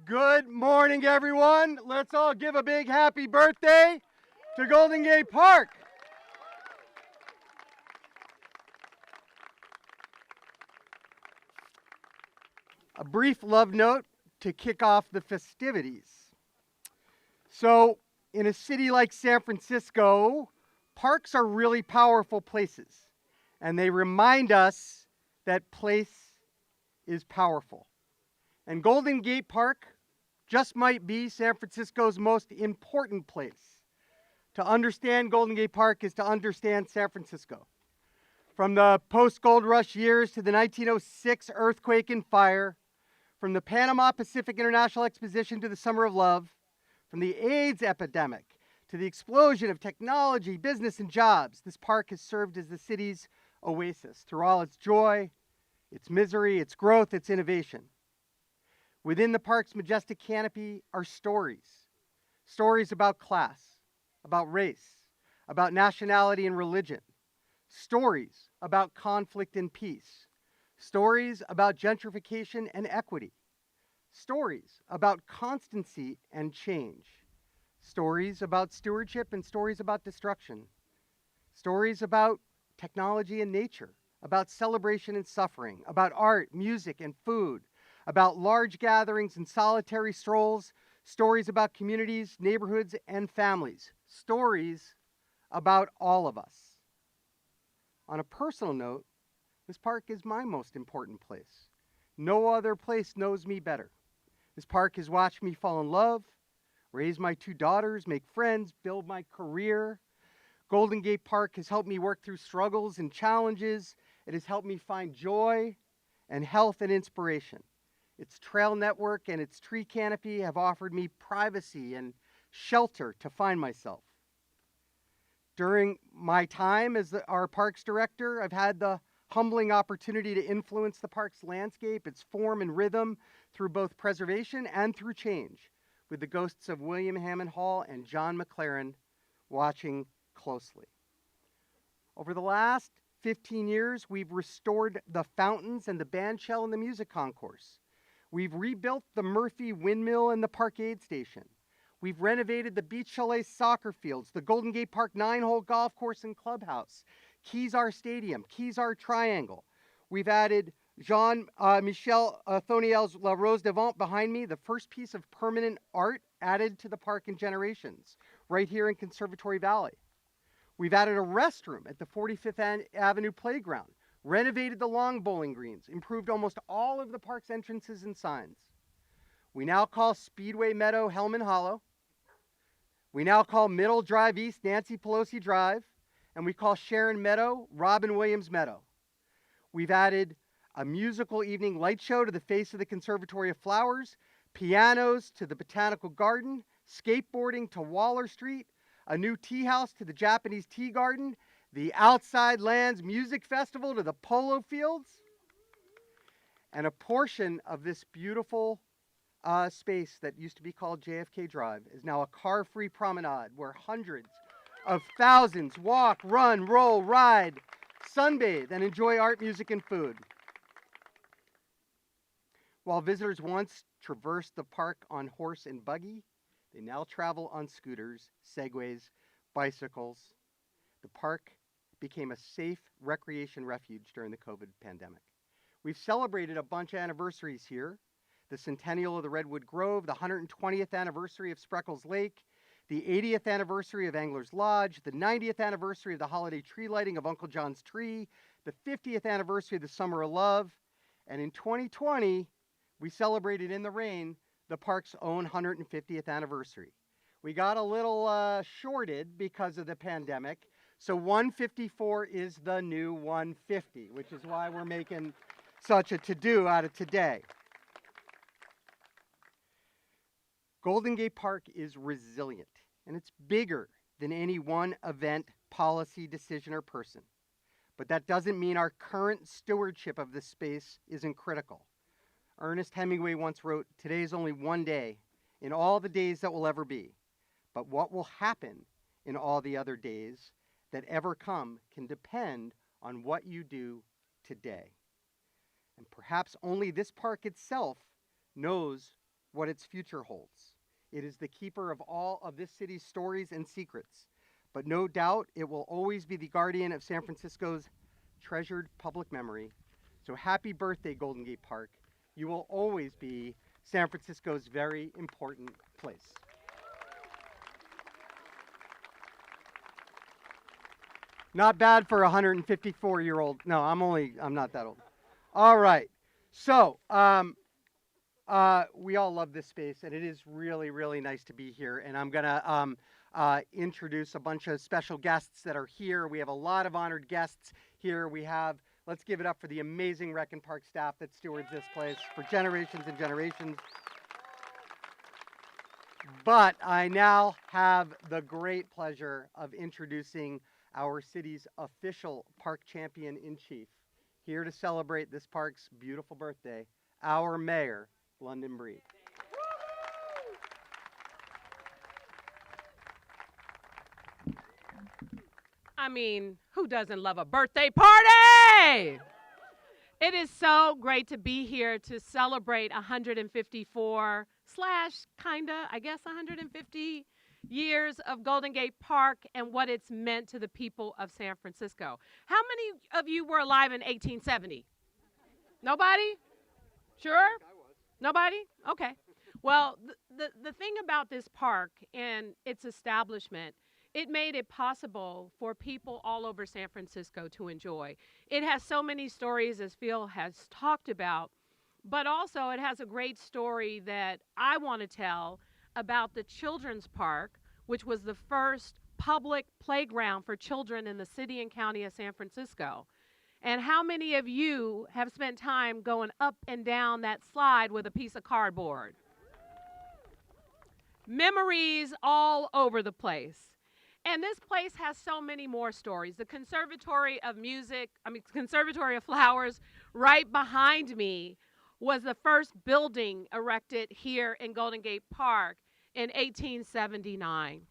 Good morning, everyone. Let's all give a big happy birthday to Golden Gate Park. A brief love note to kick off the festivities. So, in a city like San Francisco, parks are really powerful places, and they remind us that place is powerful. And Golden Gate Park just might be San Francisco's most important place. To understand Golden Gate Park is to understand San Francisco. From the post-Gold Rush years to the 1906 earthquake and fire, from the Panama Pacific International Exposition to the Summer of Love, from the AIDS epidemic to the explosion of technology, business, and jobs, this park has served as the city's oasis through all its joy, its misery, its growth, its innovation. Within the park's majestic canopy are stories. Stories about class, about race, about nationality and religion. Stories about conflict and peace. Stories about gentrification and equity. Stories about constancy and change. Stories about stewardship and stories about destruction. Stories about technology and nature, about celebration and suffering, about art, music, and food, about large gatherings and solitary strolls, stories about communities, neighborhoods, and families, stories about all of us. On a personal note, this park is my most important place. No other place knows me better. This park has watched me fall in love, raise my 2 daughters, make friends, build my career. Golden Gate Park has helped me work through struggles and challenges. It has helped me find joy and health and inspiration. Its trail network and its tree canopy have offered me privacy and shelter to find myself. During my time as our parks director, I've had the humbling opportunity to influence the park's landscape, its form and rhythm through both preservation and through change, with the ghosts of William Hammond Hall and John McLaren watching closely. Over the last 15 years, we've restored the fountains and the bandshell and the music concourse. We've rebuilt the Murphy Windmill and the Parkade Station. We've renovated the Beach Chalet soccer fields, the Golden Gate Park 9-hole golf course and clubhouse, Kezar Stadium, Kezar Triangle. We've added Jean-Michel Thoniel's La Rose de Vent behind me, the first piece of permanent art added to the park in generations, right here in Conservatory Valley. We've added a restroom at the 45th Avenue Playground, renovated the long bowling greens, improved almost all of the park's entrances and signs. We now call Speedway Meadow Hellman Hollow. We now call Middle Drive East Nancy Pelosi Drive, and we call Sharon Meadow Robin Williams Meadow. We've added a musical evening light show to the face of the Conservatory of Flowers, pianos to the Botanical Garden, skateboarding to Waller Street, a new tea house to the Japanese Tea Garden, the Outside Lands Music Festival to the polo fields, and a portion of this beautiful space that used to be called JFK Drive is now a car-free promenade where hundreds of thousands walk, run, roll, ride, sunbathe, and enjoy art, music, and food. While visitors once traversed the park on horse and buggy, they now travel on scooters, segways, bicycles. The park became a safe recreation refuge during the COVID pandemic. We've celebrated a bunch of anniversaries here: the centennial of the Redwood Grove, the 120th anniversary of Spreckles Lake, the 80th anniversary of Angler's Lodge, the 90th anniversary of the holiday tree lighting of Uncle John's Tree, the 50th anniversary of the Summer of Love, and in 2020, we celebrated in the rain the park's own 150th anniversary. We got a little shorted because of the pandemic, so 154 is the new 150, which is why we're making such a to-do out of today. Golden Gate Park is resilient, and it's bigger than any one event, policy, decision, or person. But that doesn't mean our current stewardship of this space isn't critical. Ernest Hemingway once wrote, "Today is only one day in all the days that will ever be. But what will happen in all the other days that ever come can depend on what you do today." And perhaps only this park itself knows what its future holds. It is the keeper of all of this city's stories and secrets, but no doubt it will always be the guardian of San Francisco's treasured public memory. So happy birthday, Golden Gate Park. You will always be San Francisco's very important place. Not bad for a 154-year-old. No, I'm not that old. All right. So, we all love this space, and it is really, really nice to be here. And I'm going to introduce a bunch of special guests that are here. We have a lot of honored guests here. Let's give it up for the amazing Rec and Park staff that stewards this place for generations and generations. But I now have the great pleasure of introducing our city's official park champion-in-chief, here to celebrate this park's beautiful birthday, our mayor, London Breed. I mean, who doesn't love a birthday party? It is so great to be here to celebrate 154 slash kinda, I guess 150 years of Golden Gate Park and what it's meant to the people of San Francisco. How many of you were alive in 1870? Nobody? Sure? I was. Nobody? Okay. Well, the thing about this park and its establishment, it made it possible for people all over San Francisco to enjoy. It has so many stories, as Phil has talked about, but also it has a great story that I want to tell about the Children's Park, which was the first public playground for children in the city and county of San Francisco. And how many of you have spent time going up and down that slide with a piece of cardboard? Memories all over the place. And this place has so many more stories. The Conservatory of Flowers right behind me was the first building erected here in Golden Gate Park in 1879.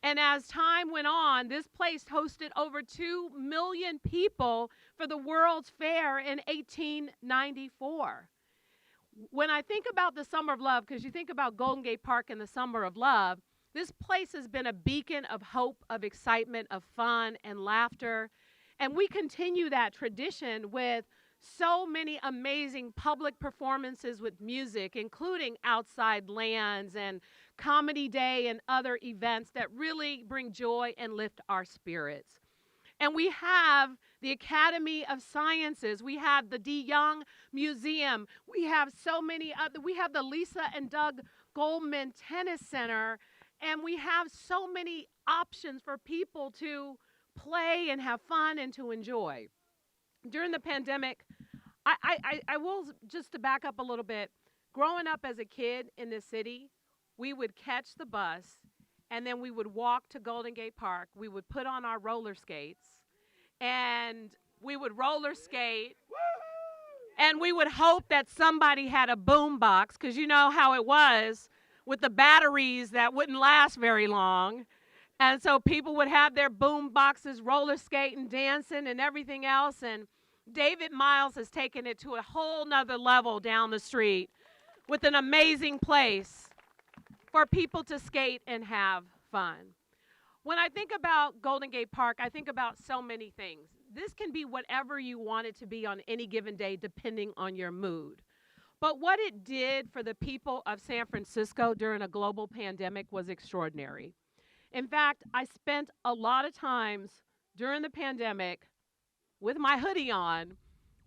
And as time went on, this place hosted over 2 million people for the World's Fair in 1894. When I think about the Summer of Love, because you think about Golden Gate Park and the Summer of Love, this place has been a beacon of hope, of excitement, of fun and laughter. And we continue that tradition with so many amazing public performances with music, including Outside Lands and Comedy Day and other events that really bring joy and lift our spirits. And we have the Academy of Sciences. We have the De Young Museum. We have so many other, we have the Lisa and Doug Goldman Tennis Center. And we have so many options for people to play and have fun and to enjoy. During the pandemic, I will, just to back up a little bit, growing up as a kid in this city, we would catch the bus and then we would walk to Golden Gate Park. We would put on our roller skates and we would roller skate and we would hope that somebody had a boom box, because you know how it was with the batteries that wouldn't last very long. And so people would have their boom boxes, roller skating, dancing, and everything else. And David Miles has taken it to a whole nother level down the street with an amazing place for people to skate and have fun. When I think about Golden Gate Park, I think about so many things. This can be whatever you want it to be on any given day, depending on your mood. But what it did for the people of San Francisco during a global pandemic was extraordinary. In fact, I spent a lot of times during the pandemic with my hoodie on,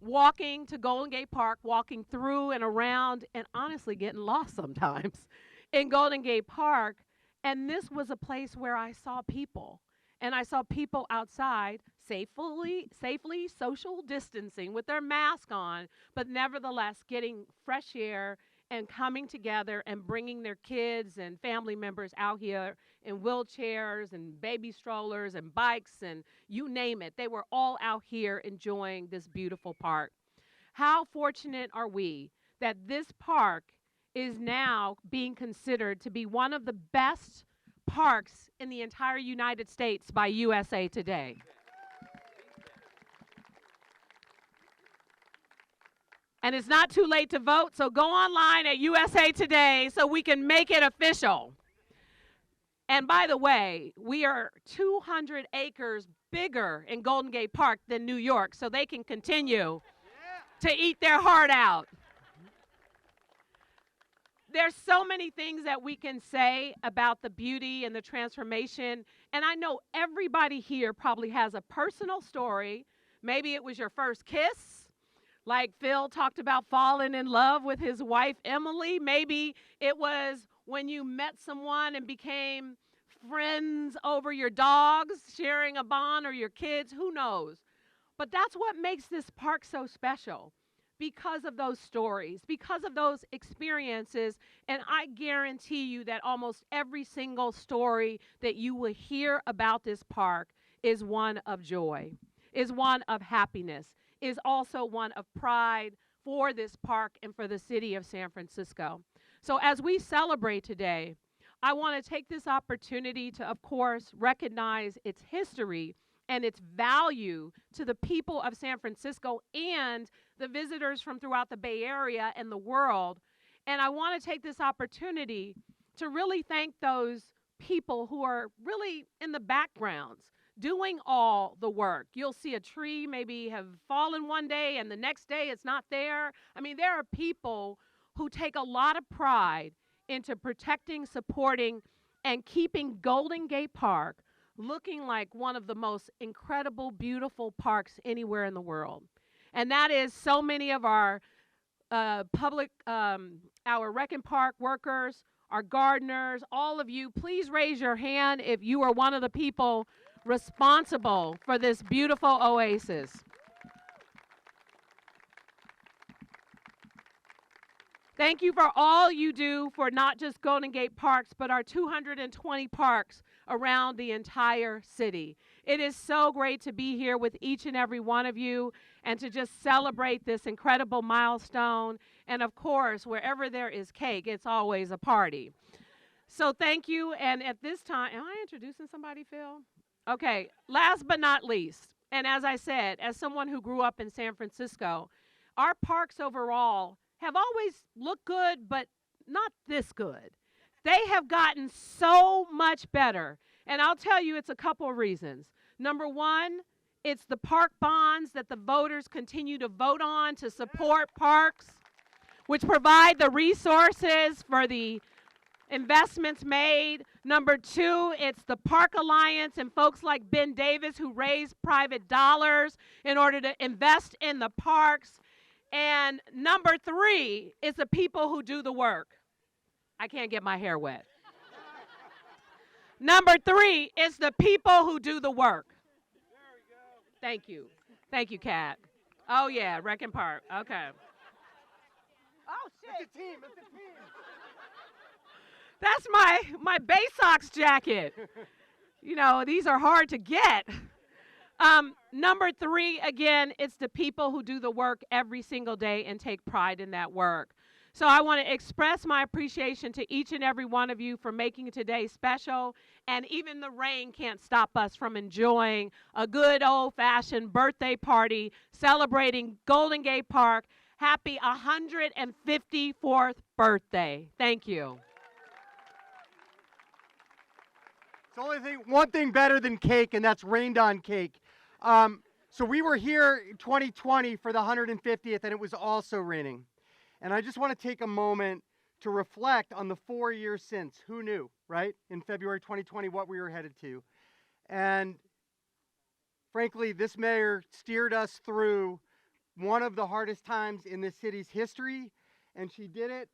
walking to Golden Gate Park, walking through and around, and honestly getting lost sometimes in Golden Gate Park. And this was a place where I saw people. And I saw people outside safely social distancing with their mask on, but nevertheless getting fresh air and coming together and bringing their kids and family members out here in wheelchairs and baby strollers and bikes and you name it. They were all out here enjoying this beautiful park. How fortunate are we that this park is now being considered to be one of the best parks in the entire United States by USA Today. And it's not too late to vote, so go online at USA Today so we can make it official. And by the way, we are 200 acres bigger in Golden Gate Park than New York, so they can continue to eat their heart out. There's so many things that we can say about the beauty and the transformation, and I know everybody here probably has a personal story. Maybe it was your first kiss, like Phil talked about falling in love with his wife, Emily. Maybe it was when you met someone and became friends over your dogs, sharing a bond, or your kids, who knows? But that's what makes this park so special, because of those stories, because of those experiences. And I guarantee you that almost every single story that you will hear about this park is one of joy, is one of happiness, is also one of pride for this park and for the city of San Francisco. So as we celebrate today, I want to take this opportunity to, of course, recognize its history and its value to the people of San Francisco and the visitors from throughout the Bay Area and the world. And I want to take this opportunity to really thank those people who are really in the backgrounds doing all the work. You'll see a tree maybe have fallen one day and the next day it's not there. I mean, there are people who take a lot of pride into protecting, supporting, and keeping Golden Gate Park looking like one of the most incredible, beautiful parks anywhere in the world. And that is so many of our our Rec and Park workers, our gardeners, all of you. Please raise your hand if you are one of the people responsible for this beautiful oasis. Thank you for all you do for not just Golden Gate Parks, but our 220 parks around the entire city. It is so great to be here with each and every one of you and to just celebrate this incredible milestone. And of course, wherever there is cake, it's always a party. So thank you. And at this time, am I introducing somebody, Phil? Okay, last but not least, and as I said, as someone who grew up in San Francisco, our parks overall have always looked good, but not this good. They have gotten so much better. And I'll tell you, it's a couple of reasons. Number one, it's the park bonds that the voters continue to vote on to support parks, which provide the resources for the investments made. Number two, it's the Park Alliance and folks like Ben Davis who raise private dollars in order to invest in the parks. And number three is the people who do the work. I can't get my hair wet. Number three is the people who do the work. There we go. Thank you. Thank you, Kat. Oh, yeah, Rec and Park. Okay. Oh, shit. It's a team. It's a team. That's my Bay Sox jacket. You know, these are hard to get. Number three, again, it's the people who do the work every single day and take pride in that work. So I want to express my appreciation to each and every one of you for making today special. And even the rain can't stop us from enjoying a good old-fashioned birthday party celebrating Golden Gate Park. Happy 154th birthday. Thank you. It's one thing better than cake, and that's rained on cake. So we were here in 2020 for the 150th, and it was also raining. And I just want to take a moment to reflect on the 4 years since. Who knew, right? In February 2020, what we were headed to. And frankly, this mayor steered us through one of the hardest times in this city's history, and she did it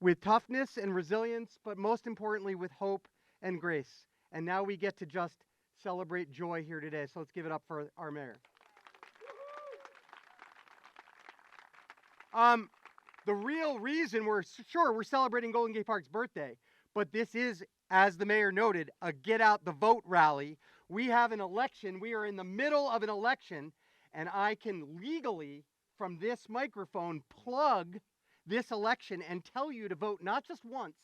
with toughness and resilience, but most importantly, with hope and grace. And now we get to just celebrate joy here today. So let's give it up for our mayor. The real reason we're celebrating Golden Gate Park's birthday, but this is, as the mayor noted, a get out the vote rally. We have an election. We are in the middle of an election, and I can legally, from this microphone, plug this election and tell you to vote not just once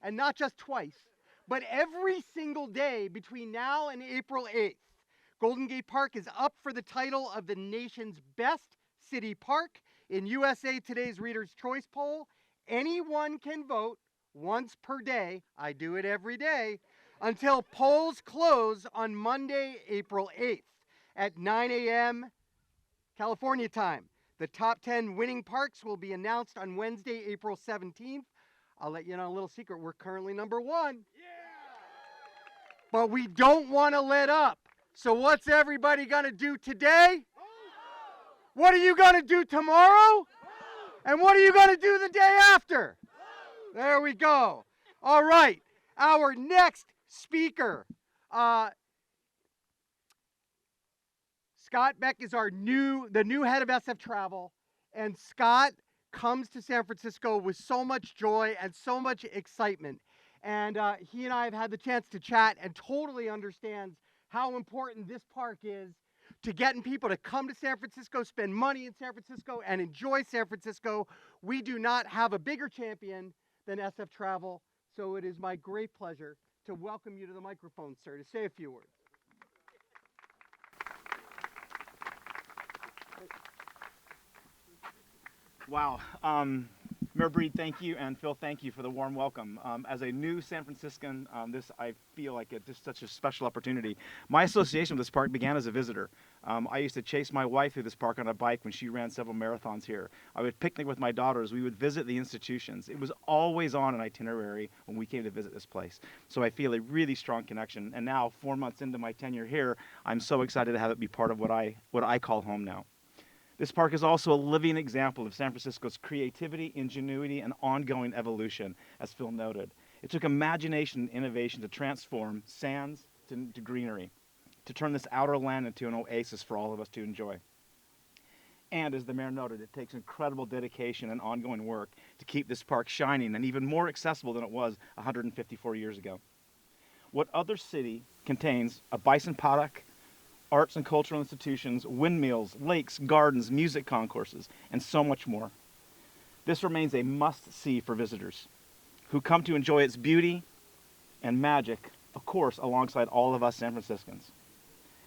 and not just twice, but every single day between now and April 8th. Golden Gate Park is up for the title of the nation's best city park. In USA Today's Reader's Choice poll, anyone can vote once per day. I do it every day until polls close on Monday, April 8th at 9 a.m. California time. The top 10 winning parks will be announced on Wednesday, April 17th. I'll let you in on a little secret. We're currently number one. But we don't want to let up. So what's everybody going to do today? What are you going to do tomorrow? And what are you going to do the day after? There we go. All right. Our next speaker, Scott Beck, is the new head of SF Travel. And Scott comes to San Francisco with so much joy and so much excitement. And he and I have had the chance to chat and totally understands how important this park is to getting people to come to San Francisco, spend money in San Francisco, and enjoy San Francisco. We do not have a bigger champion than SF Travel, so it is my great pleasure to welcome you to the microphone, sir, to say a few words. Wow. Mayor Breed, thank you, and Phil, thank you for the warm welcome. As a new San Franciscan, I feel like it's just such a special opportunity. My association with this park began as a visitor. I used to chase my wife through this park on a bike when she ran several marathons here. I would picnic with my daughters. We would visit the institutions. It was always on an itinerary when we came to visit this place. So I feel a really strong connection. And now, 4 months into my tenure here, I'm so excited to have it be part of what I call home now. This park is also a living example of San Francisco's creativity, ingenuity, and ongoing evolution, as Phil noted. It took imagination and innovation to transform sands to greenery, to turn this outer land into an oasis for all of us to enjoy. And as the mayor noted, it takes incredible dedication and ongoing work to keep this park shining and even more accessible than it was 154 years ago. What other city contains a bison paddock, arts and cultural institutions, windmills, lakes, gardens, music concourses, and so much more? This remains a must-see for visitors who come to enjoy its beauty and magic, of course, alongside all of us San Franciscans.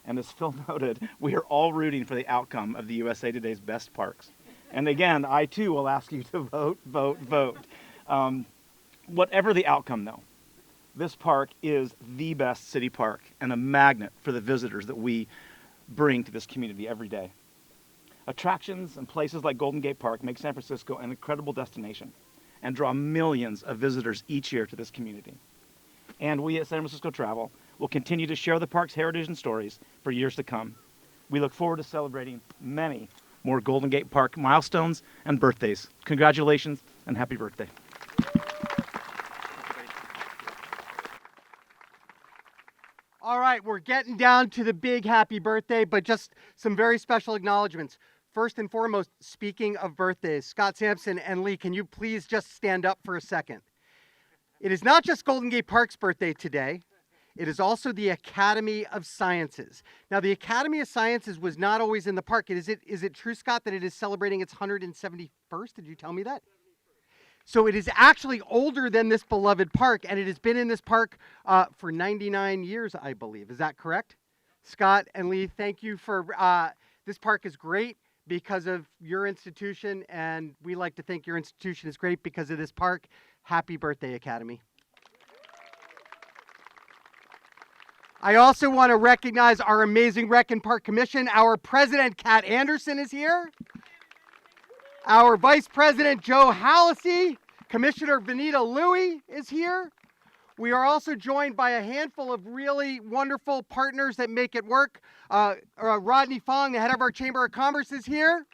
And as Phil noted, we are all rooting for the outcome of the USA Today's Best Parks. And again, I too will ask you to vote, vote, vote. Whatever the outcome, though, this park is the best city park and a magnet for the visitors that we bring to this community every day. Attractions and places like Golden Gate Park make San Francisco an incredible destination and draw millions of visitors each year to this community. And we at San Francisco Travel will continue to share the park's heritage and stories for years to come. We look forward to celebrating many more Golden Gate Park milestones and birthdays. Congratulations and happy birthday. All right, we're getting down to the big happy birthday, but just some very special acknowledgments. First and foremost, speaking of birthdays, Scott Sampson and Lee, can you please just stand up for a second? It is not just Golden Gate Park's birthday today. It is also the Academy of Sciences. Now, the Academy of Sciences was not always in the park. Is it true, Scott, that it is celebrating its 171st? Did you tell me that? So it is actually older than this beloved park, and it has been in this park for 99 years, I believe. Is that correct? Scott and Lee, thank you for, this park is great because of your institution, and we like to think your institution is great because of this park. Happy birthday, Academy. I also want to recognize our amazing Rec and Park Commission. Our president, Kat Anderson, is here. Our Vice President, Joe Hallisey. Commissioner Benita Louie is here. We are also joined by a handful of really wonderful partners that make it work. Rodney Fong, the head of our Chamber of Commerce, is here.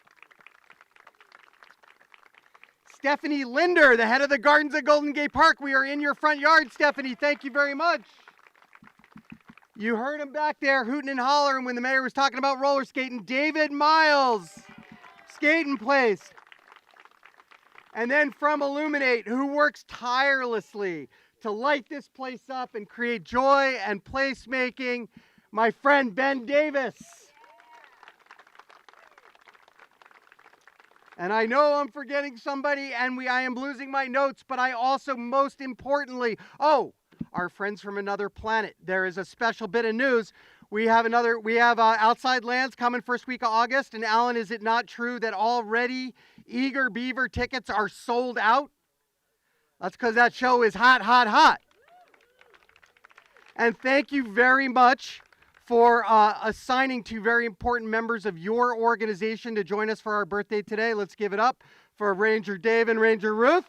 Stephanie Linder, the head of the Gardens at Golden Gate Park. We are in your front yard, Stephanie. Thank you very much. You heard him back there hooting and hollering when the mayor was talking about roller skating. David Miles, Skating Place. And then from Illuminate, who works tirelessly to light this place up and create joy and placemaking, my friend Ben Davis. And I know I'm forgetting somebody, and I am losing my notes, but I also, most importantly, our friends from another planet. There is a special bit of news. We have Outside Lands coming first week of August. And Alan, is it not true that already Eager Beaver tickets are sold out? That's because that show is hot, hot, hot. And thank you very much for assigning two very important members of your organization to join us for our birthday today. Let's give it up for Ranger Dave and Ranger Ruth.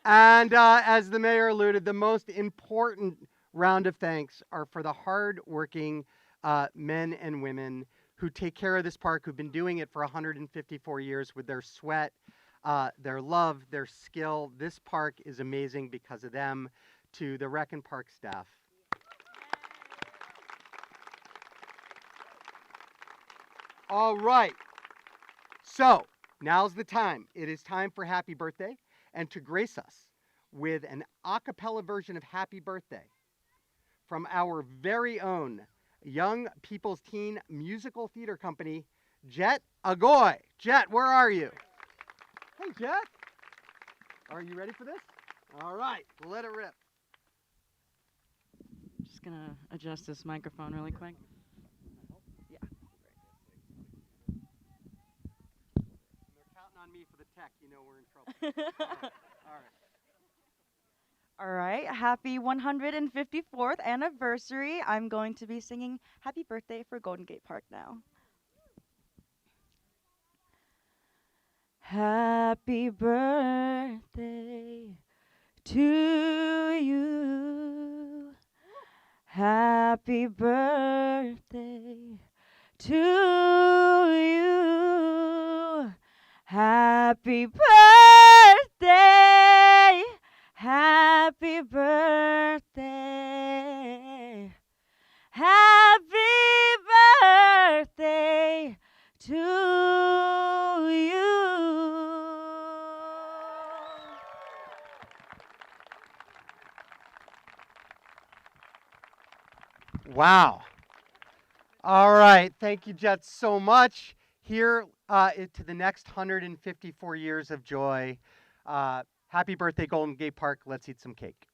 And as the mayor alluded, the most important round of thanks are for the hard-working men and women who take care of this park, who've been doing it for 154 years with their sweat, their love, their skill. This park is amazing because of them. To the Rec and Park staff. All right. So now's the time. It is time for Happy Birthday. And to grace us with an a cappella version of Happy Birthday from our very own Young People's Teen Musical Theater Company, Jet Agoy. Jet, where are you? Hey, Jet. Are you ready for this? All right, let it rip. Just gonna adjust this microphone really quick. Yeah. They're counting on me for the tech. You know we're in trouble. All right. All right, happy 154th anniversary. I'm going to be singing Happy Birthday for Golden Gate Park now. Happy birthday to you. Happy birthday to you. Happy birthday. Happy birthday. Happy birthday to you. Wow. All right. Thank you, Jet, so much. Here to the next 154 years of joy. Happy birthday, Golden Gate Park. Let's eat some cake.